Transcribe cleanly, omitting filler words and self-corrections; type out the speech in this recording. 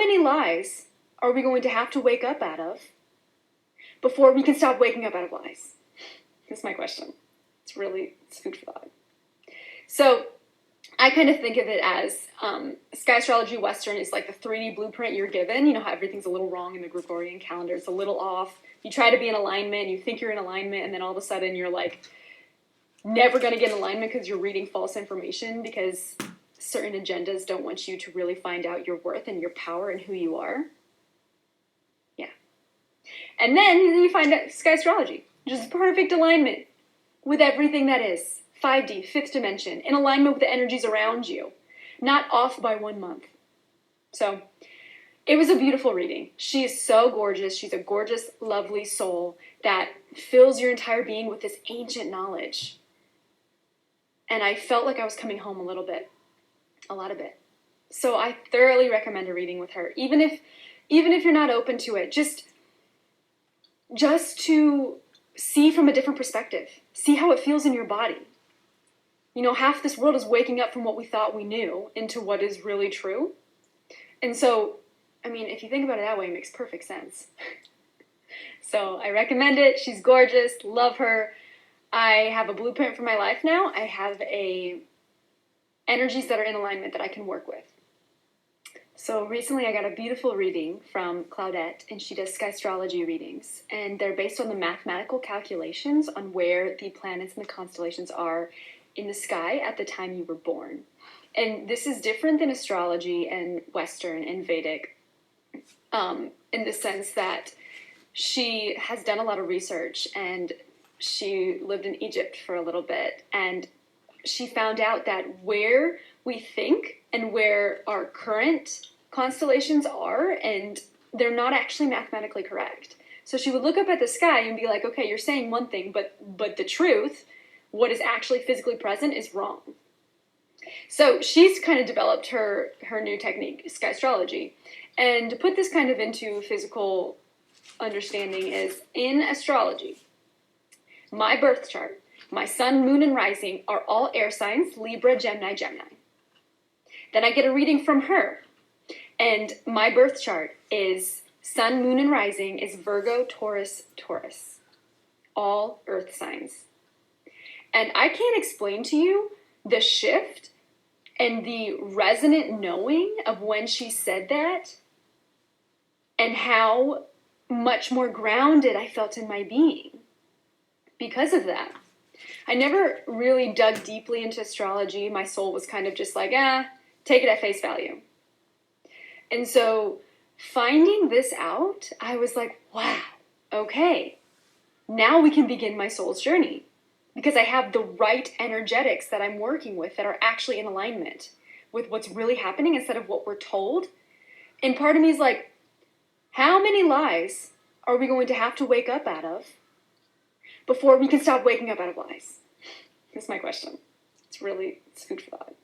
many lies are we going to have to wake up out of before we can stop waking up out of lies? That's my question. It's food for thought. So I kind of think of it as Skystrology Western is like the 3D blueprint you're given. You know how everything's a little wrong in the Gregorian calendar. It's a little off. You try to be in alignment. You think you're in alignment. And then all of a sudden you're like never going to get in alignment because you're reading false information because certain agendas don't want you to really find out your worth and your power and who you are. Yeah. And then you find out Skystrology, just perfect alignment with everything that is. 5D, fifth dimension, in alignment with the energies around you, not off by 1 month. So it was a beautiful reading. She is so gorgeous. She's a gorgeous, lovely soul that fills your entire being with this ancient knowledge. And I felt like I was coming home a little bit, a lot of it. So I thoroughly recommend a reading with her, even if you're not open to it, just to see from a different perspective, see how it feels in your body. You know, half this world is waking up from what we thought we knew into what is really true. And so, I mean, if you think about it that way, it makes perfect sense. So I recommend it. She's gorgeous. Love her. I have a blueprint for my life now. I have energies that are in alignment that I can work with. So recently I got a beautiful reading from Cloudette, and she does Skystrology readings. And they're based on the mathematical calculations on where the planets and the constellations are in the sky at the time you were born. And this is different than astrology and Western and Vedic in the sense that she has done a lot of research, and she lived in Egypt for a little bit, and she found out that where we think and where our current constellations are, and they're not actually mathematically correct. So she would look up at the sky and be like, okay, you're saying one thing, but the truth, what is actually physically present, is wrong. So she's kind of developed her new technique, Skystrology. And to put this kind of into physical understanding is, in astrology, my birth chart, my sun, moon, and rising are all air signs, Libra, Gemini, Gemini. Then I get a reading from her. And my birth chart is sun, moon, and rising is Virgo, Taurus, Taurus. All earth signs. And I can't explain to you the shift and the resonant knowing of when she said that and how much more grounded I felt in my being because of that. I never really dug deeply into astrology. My soul was kind of just like, take it at face value. And so finding this out, I was like, wow, okay, now we can begin my soul's journey. Because I have the right energetics that I'm working with that are actually in alignment with what's really happening instead of what we're told. And part of me is like, how many lies are we going to have to wake up out of before we can stop waking up out of lies? That's my question. It's food for thought.